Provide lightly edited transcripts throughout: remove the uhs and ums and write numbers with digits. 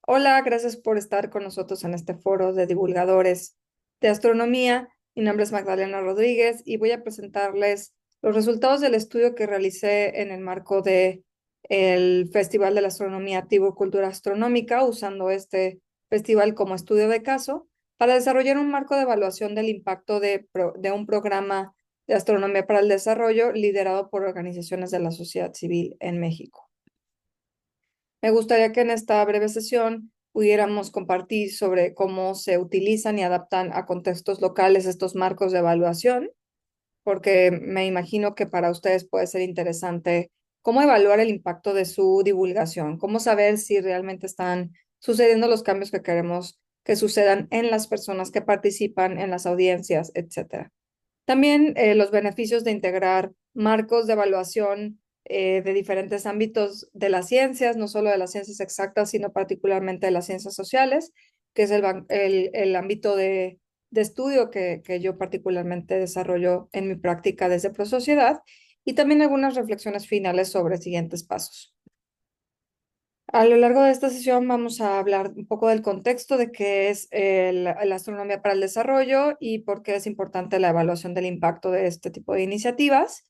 Hola, gracias por estar con nosotros en este foro de divulgadores de astronomía. Mi nombre es Magdalena Rodríguez y voy a presentarles los resultados del estudio que realicé en el marco de el Festival de la Astronomía Tivo Cultura Astronómica, usando este festival como estudio de caso para desarrollar un marco de evaluación del impacto de un programa de astronomía para el desarrollo liderado por organizaciones de la sociedad civil en México. Me gustaría que en esta breve sesión pudiéramos compartir sobre cómo se utilizan y adaptan a contextos locales estos marcos de evaluación, porque me imagino que para ustedes puede ser interesante cómo evaluar el impacto de su divulgación, cómo saber si realmente están sucediendo los cambios que queremos que sucedan en las personas que participan, en las audiencias, etcétera. También los beneficios de integrar marcos de evaluación de diferentes ámbitos de las ciencias, no solo de las ciencias exactas, sino particularmente de las ciencias sociales, que es el ámbito de estudio que yo particularmente desarrollo en mi práctica desde ProSociedad, y también algunas reflexiones finales sobre siguientes pasos. A lo largo de esta sesión vamos a hablar un poco del contexto de qué es la astronomía para el desarrollo y por qué es importante la evaluación del impacto de este tipo de iniciativas.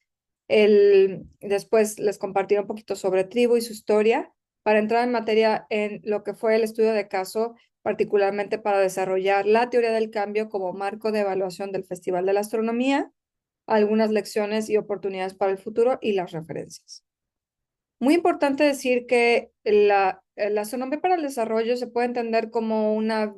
Después les compartiré un poquito sobre Tribu y su historia para entrar en materia en lo que fue el estudio de caso, particularmente para desarrollar la teoría del cambio como marco de evaluación del Festival de la Astronomía, algunas lecciones y oportunidades para el futuro y las referencias. Muy importante decir que la astronomía para el desarrollo se puede entender como una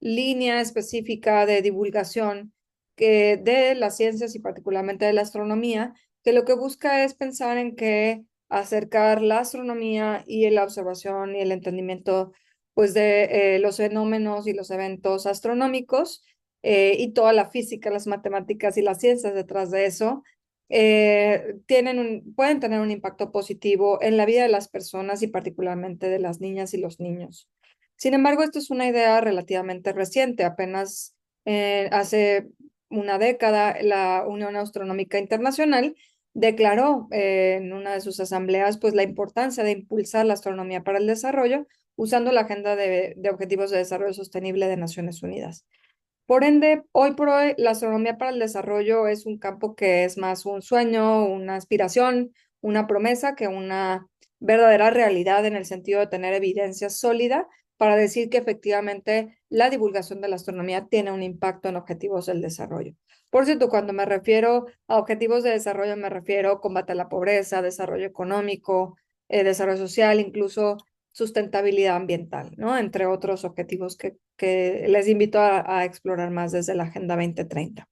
línea específica de divulgación de las ciencias y particularmente de la astronomía, que lo que busca es pensar en que acercar la astronomía y la observación y el entendimiento pues, de los fenómenos y los eventos astronómicos y toda la física, las matemáticas y las ciencias detrás de eso pueden tener un impacto positivo en la vida de las personas y particularmente de las niñas y los niños. Sin embargo, esto es una idea relativamente reciente. Apenas hace una década, la Unión Astronómica Internacional declaró en una de sus asambleas pues, la importancia de impulsar la astronomía para el desarrollo usando la Agenda de Objetivos de Desarrollo Sostenible de Naciones Unidas. Por ende, hoy por hoy, la astronomía para el desarrollo es un campo que es más un sueño, una aspiración, una promesa que una verdadera realidad en el sentido de tener evidencia sólida para decir que efectivamente la divulgación de la astronomía tiene un impacto en objetivos del desarrollo. Por cierto, cuando me refiero a objetivos de desarrollo, me refiero a combate a la pobreza, desarrollo económico, desarrollo social, incluso sustentabilidad ambiental, ¿no? Entre otros objetivos que les invito a explorar más desde la Agenda 2030.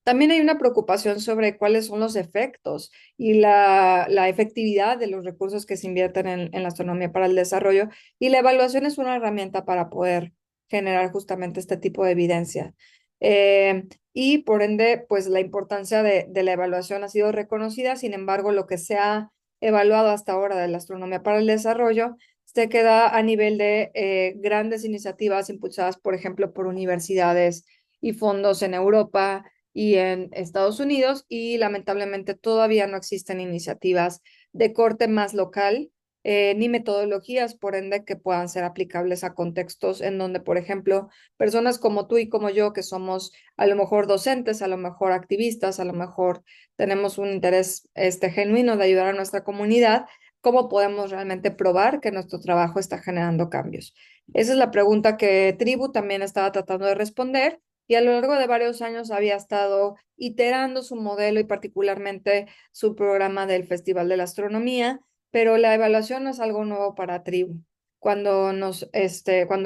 También hay una preocupación sobre cuáles son los efectos y la efectividad de los recursos que se invierten en la astronomía para el desarrollo, y la evaluación es una herramienta para poder generar justamente este tipo de evidencia. Y por ende, pues la importancia de la evaluación ha sido reconocida. Sin embargo, lo que se ha evaluado hasta ahora de la astronomía para el desarrollo se queda a nivel de grandes iniciativas impulsadas, por ejemplo, por universidades y fondos en Europa y en Estados Unidos, y lamentablemente todavía no existen iniciativas de corte más local, ni metodologías, por ende, que puedan ser aplicables a contextos en donde, por ejemplo, personas como tú y como yo, que somos a lo mejor docentes, a lo mejor activistas, a lo mejor tenemos un interés genuino de ayudar a nuestra comunidad, ¿cómo podemos realmente probar que nuestro trabajo está generando cambios? Esa es la pregunta que Tribu también estaba tratando de responder, y a lo largo de varios años había estado iterando su modelo y particularmente su programa del Festival de la Astronomía, pero la evaluación no es algo nuevo para Tribu. Cuando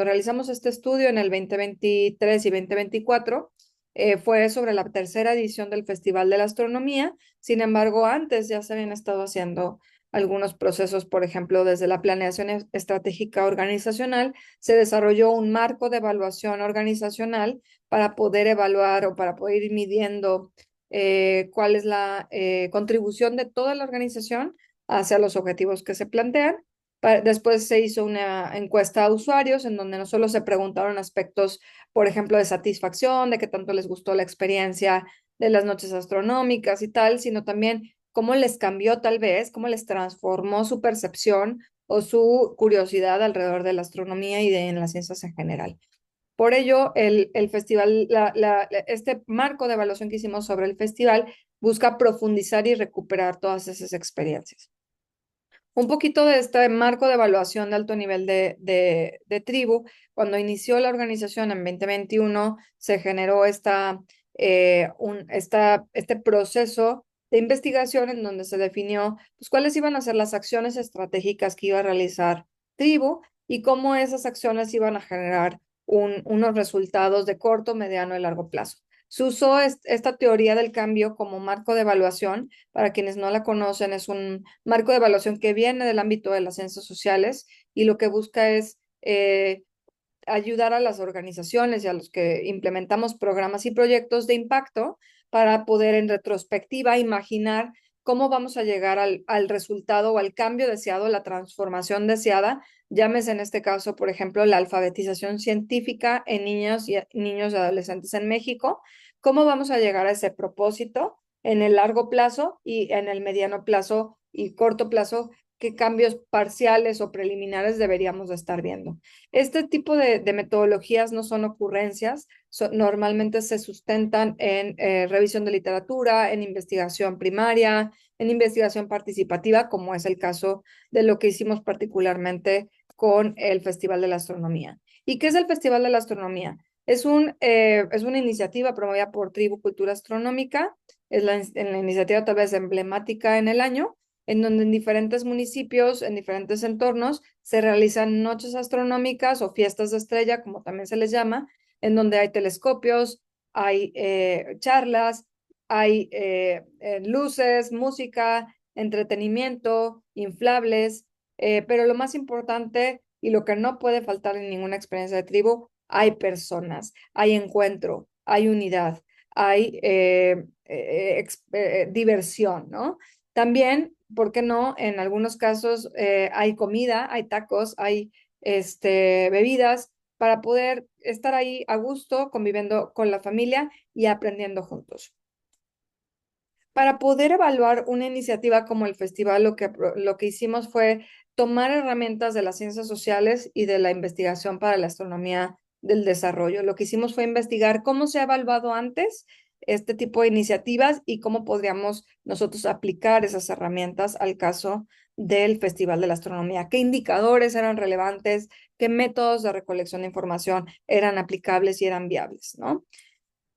realizamos este estudio en el 2023 y 2024, fue sobre la tercera edición del Festival de la Astronomía. Sin embargo, antes ya se habían estado haciendo algunos procesos, por ejemplo, desde la planeación estratégica organizacional, se desarrolló un marco de evaluación organizacional para poder evaluar o para poder ir midiendo cuál es la contribución de toda la organización hacia los objetivos que se plantean. Después se hizo una encuesta a usuarios en donde no solo se preguntaron aspectos, por ejemplo, de satisfacción, de qué tanto les gustó la experiencia de las noches astronómicas y tal, sino también cómo les cambió tal vez, cómo les transformó su percepción o su curiosidad alrededor de la astronomía y en las ciencias en general. Por ello, el festival, este marco de evaluación que hicimos sobre el festival busca profundizar y recuperar todas esas experiencias. Un poquito de este marco de evaluación de alto nivel de tribu. Cuando inició la organización en 2021, se generó este proceso de investigación en donde se definió pues, cuáles iban a ser las acciones estratégicas que iba a realizar tribu y cómo esas acciones iban a generar unos resultados de corto, mediano y largo plazo. Se usó esta teoría del cambio como marco de evaluación. Para quienes no la conocen, es un marco de evaluación que viene del ámbito de las ciencias sociales y lo que busca es ayudar a las organizaciones y a los que implementamos programas y proyectos de impacto para poder en retrospectiva imaginar cómo vamos a llegar al resultado o al cambio deseado, la transformación deseada. Llámese en este caso, por ejemplo, la alfabetización científica en niños y adolescentes en México. ¿Cómo vamos a llegar a ese propósito en el largo plazo y en el mediano plazo y corto plazo? ¿Qué cambios parciales o preliminares deberíamos de estar viendo? Este tipo de metodologías no son ocurrencias, normalmente se sustentan en revisión de literatura, en investigación primaria, en investigación participativa, como es el caso de lo que hicimos particularmente con el Festival de la Astronomía. ¿Y qué es el Festival de la Astronomía? Es una iniciativa promovida por Tribu Cultura Astronómica, es la iniciativa tal vez emblemática en el año, en donde en diferentes municipios, en diferentes entornos, se realizan noches astronómicas o fiestas de estrella, como también se les llama, en donde hay telescopios, hay charlas, hay luces, música, entretenimiento, inflables, pero lo más importante y lo que no puede faltar en ninguna experiencia de tribu, hay personas, hay encuentro, hay unidad, hay diversión, ¿no? También, ¿por qué no? En algunos casos hay comida, hay tacos, hay bebidas para poder estar ahí a gusto, conviviendo con la familia y aprendiendo juntos. Para poder evaluar una iniciativa como el festival, lo que hicimos fue tomar herramientas de las ciencias sociales y de la investigación para la astronomía del desarrollo. Lo que hicimos fue investigar cómo se ha evaluado antes este tipo de iniciativas y cómo podríamos nosotros aplicar esas herramientas al caso del Festival de la Astronomía. ¿Qué indicadores eran relevantes? ¿Qué métodos de recolección de información eran aplicables y eran viables, ¿no?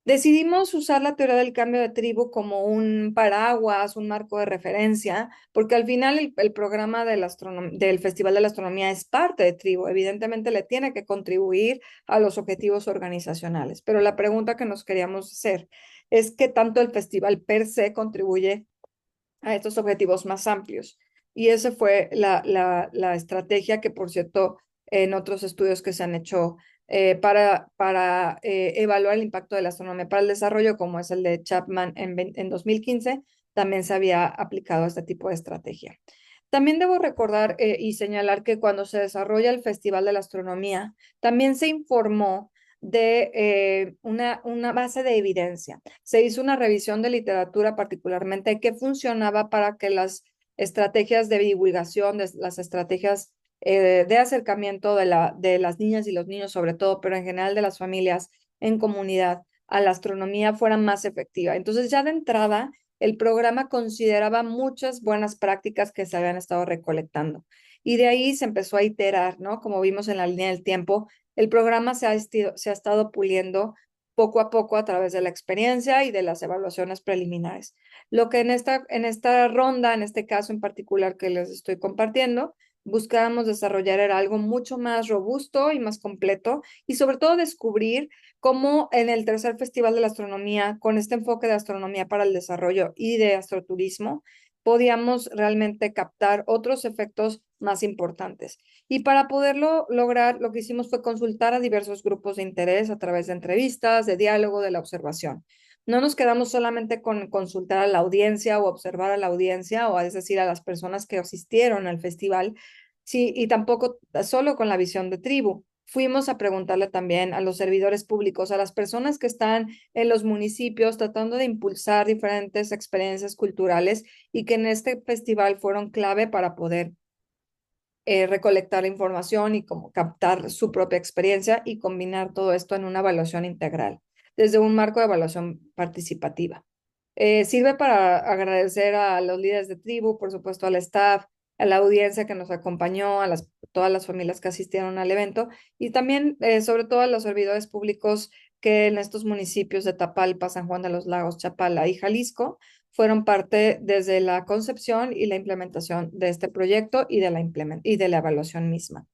Decidimos usar la teoría del cambio de tribu como un paraguas, un marco de referencia, porque al final el programa del Festival de la Astronomía es parte de tribu. Evidentemente le tiene que contribuir a los objetivos organizacionales. Pero la pregunta que nos queríamos hacer es qué tanto el festival per se contribuye a estos objetivos más amplios. Y esa fue la estrategia que, por cierto, en otros estudios que se han hecho para evaluar el impacto de la astronomía para el desarrollo, como es el de Chapman en 2015, también se había aplicado este tipo de estrategia. También debo recordar y señalar que cuando se desarrolla el Festival de la Astronomía, también se informó de una base de evidencia. Se hizo una revisión de literatura particularmente que funcionaba para que las estrategias de divulgación, las estrategias de acercamiento de las niñas y los niños sobre todo, pero en general de las familias en comunidad a la astronomía fueran más efectiva. Entonces ya de entrada el programa consideraba muchas buenas prácticas que se habían estado recolectando. Y de ahí se empezó a iterar, ¿no? Como vimos en la línea del tiempo, el programa se ha estado puliendo poco a poco a través de la experiencia y de las evaluaciones preliminares. Lo que en esta ronda, en este caso en particular que les estoy compartiendo, buscábamos desarrollar era algo mucho más robusto y más completo y sobre todo descubrir cómo en el tercer Festival de la Astronomía, con este enfoque de astronomía para el desarrollo y de astroturismo, podíamos realmente captar otros efectos más importantes. Y para poderlo lograr, lo que hicimos fue consultar a diversos grupos de interés a través de entrevistas, de diálogo, de la observación. No nos quedamos solamente con consultar a la audiencia o observar a la audiencia, o es decir, a las personas que asistieron al festival, sí, y tampoco solo con la visión de tribu. Fuimos a preguntarle también a los servidores públicos, a las personas que están en los municipios tratando de impulsar diferentes experiencias culturales y que en este festival fueron clave para poder recolectar la información y como captar su propia experiencia y combinar todo esto en una evaluación integral, desde un marco de evaluación participativa. Sirve para agradecer a los líderes de tribu, por supuesto al staff, a la audiencia que nos acompañó, todas las familias que asistieron al evento y también, sobre todo, a los servidores públicos que en estos municipios de Tapalpa, San Juan de los Lagos, Chapala y Jalisco fueron parte desde la concepción y la implementación de este proyecto y de la evaluación misma.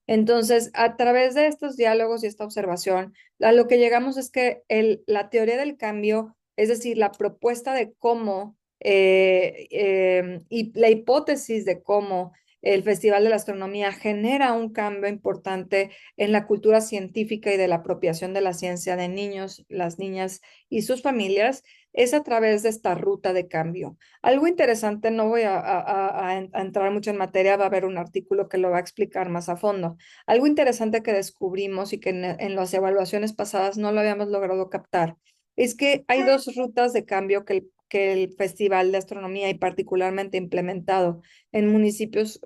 Entonces, a través de estos diálogos y esta observación, a lo que llegamos es que la teoría del cambio, es decir, la propuesta de cómo y la hipótesis de cómo el Festival de la Astronomía genera un cambio importante en la cultura científica y de la apropiación de la ciencia de niños, las niñas y sus familias, es a través de esta ruta de cambio. Algo interesante, no voy a entrar mucho en materia, va a haber un artículo que lo va a explicar más a fondo. Algo interesante que descubrimos y que en las evaluaciones pasadas no lo habíamos logrado captar, es que hay dos rutas de cambio que el Festival de Astronomía y particularmente implementado en municipios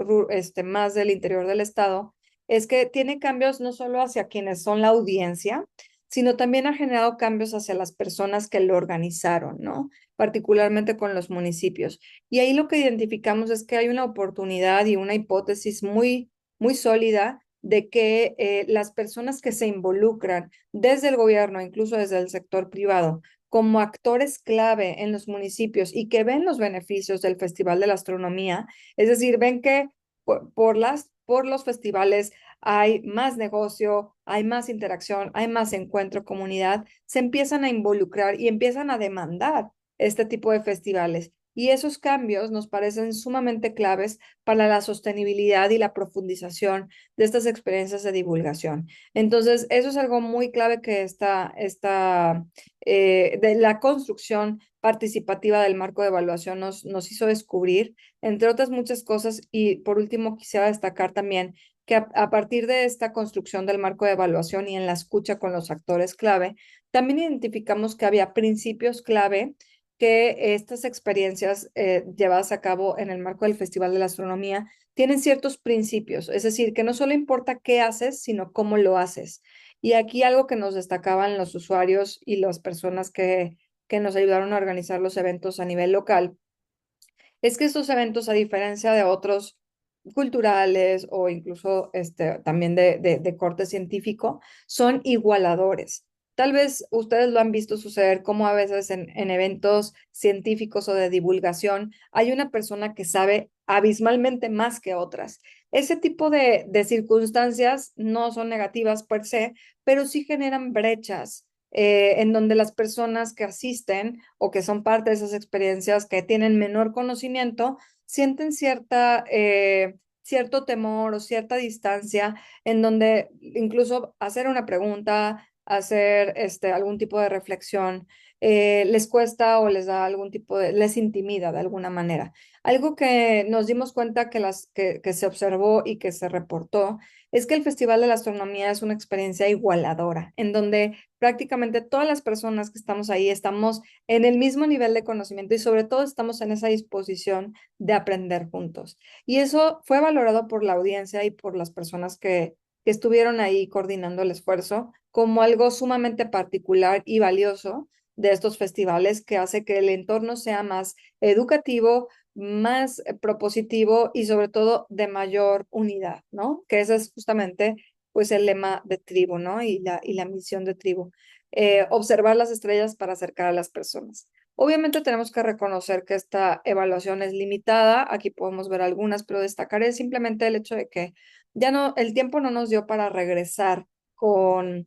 más del interior del estado, es que tiene cambios no solo hacia quienes son la audiencia, sino también ha generado cambios hacia las personas que lo organizaron, ¿no? Particularmente con los municipios. Y ahí lo que identificamos es que hay una oportunidad y una hipótesis muy sólida de que las personas que se involucran desde el gobierno, incluso desde el sector privado, como actores clave en los municipios y que ven los beneficios del Festival de la Astronomía, es decir, ven que por los festivales hay más negocio, hay más interacción, hay más encuentro, comunidad, se empiezan a involucrar y empiezan a demandar este tipo de festivales. Y esos cambios nos parecen sumamente claves para la sostenibilidad y la profundización de estas experiencias de divulgación. Entonces, eso es algo muy clave que de la construcción participativa del marco de evaluación nos hizo descubrir, entre otras muchas cosas. Y por último, quisiera destacar también que a partir de esta construcción del marco de evaluación y en la escucha con los actores clave, también identificamos que había principios clave que estas experiencias llevadas a cabo en el marco del Festival de la Astronomía tienen ciertos principios, es decir, que no solo importa qué haces, sino cómo lo haces. Y aquí algo que nos destacaban los usuarios y las personas que nos ayudaron a organizar los eventos a nivel local, es que estos eventos, a diferencia de otros culturales o incluso también de corte científico, son igualadores. Tal vez ustedes lo han visto suceder como a veces en eventos científicos o de divulgación hay una persona que sabe abismalmente más que otras. Ese tipo de circunstancias no son negativas per se, pero sí generan brechas en donde las personas que asisten o que son parte de esas experiencias que tienen menor conocimiento sienten cierto temor o cierta distancia en donde incluso hacer una pregunta, hacer algún tipo de reflexión, les cuesta o les da les intimida de alguna manera. Algo que nos dimos cuenta que se observó y que se reportó es que el Festival de la Astronomía es una experiencia igualadora, en donde prácticamente todas las personas que estamos ahí estamos en el mismo nivel de conocimiento y sobre todo estamos en esa disposición de aprender juntos. Y eso fue valorado por la audiencia y por las personas que estuvieron ahí coordinando el esfuerzo como algo sumamente particular y valioso de estos festivales que hace que el entorno sea más educativo, más propositivo y sobre todo de mayor unidad, ¿no? Que ese es justamente pues el lema de tribu, ¿no? Y la misión de tribu. Observar las estrellas para acercar a las personas. Obviamente tenemos que reconocer que esta evaluación es limitada, aquí podemos ver algunas, pero destacaré simplemente el hecho de que ya no, el tiempo no nos dio para regresar con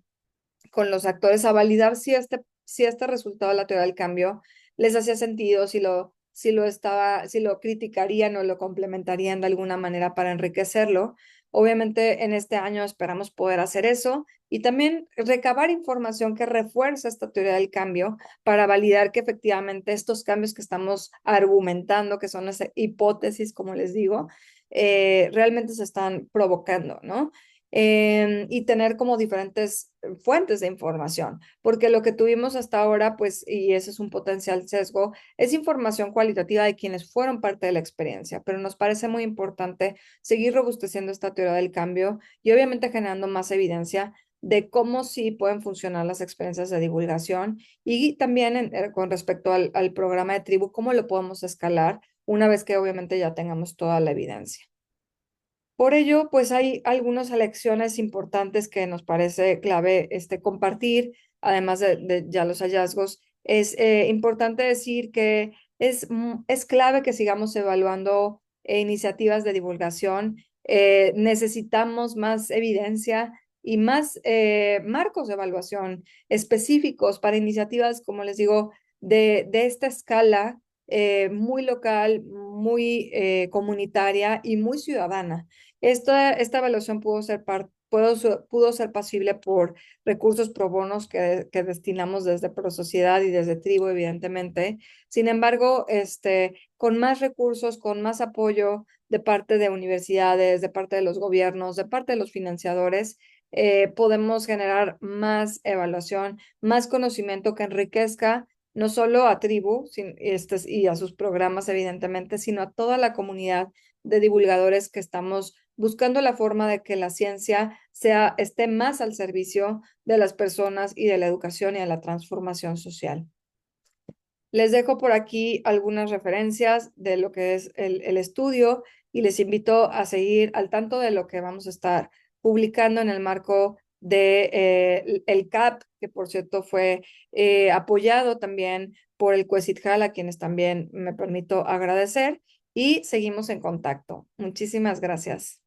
los actores a validar si este resultado de la teoría del cambio les hacía sentido, si lo criticarían o lo complementarían de alguna manera para enriquecerlo. Obviamente en este año esperamos poder hacer eso y también recabar información que refuerce esta teoría del cambio para validar que efectivamente estos cambios que estamos argumentando, que son esas hipótesis, como les digo, realmente se están provocando, ¿no? y tener como diferentes fuentes de información, porque lo que tuvimos hasta ahora, pues, y ese es un potencial sesgo, es información cualitativa de quienes fueron parte de la experiencia, pero nos parece muy importante seguir robusteciendo esta teoría del cambio y obviamente generando más evidencia de cómo sí pueden funcionar las experiencias de divulgación y también con respecto al programa de tribu, cómo lo podemos escalar una vez que obviamente ya tengamos toda la evidencia. Por ello, pues hay algunas elecciones importantes que nos parece clave compartir, además de ya los hallazgos. Es importante decir que es clave que sigamos evaluando iniciativas de divulgación. Necesitamos más evidencia y más marcos de evaluación específicos para iniciativas, como les digo, de esta escala muy local, muy comunitaria y muy ciudadana. Esta evaluación pudo ser posible por recursos pro bonos que destinamos desde Procociedad y desde Tribu, evidentemente. Sin embargo, con más recursos, con más apoyo de parte de universidades, de parte de los gobiernos, de parte de los financiadores, podemos generar más evaluación, más conocimiento que enriquezca no solo a Tribu y a sus programas, evidentemente, sino a toda la comunidad de divulgadores que estamos buscando la forma de que la ciencia esté más al servicio de las personas y de la educación y de la transformación social. Les dejo por aquí algunas referencias de lo que es el estudio y les invito a seguir al tanto de lo que vamos a estar publicando en el marco de el CAP, que por cierto fue apoyado también por el CUECITJAL, a quienes también me permito agradecer, y seguimos en contacto. Muchísimas gracias.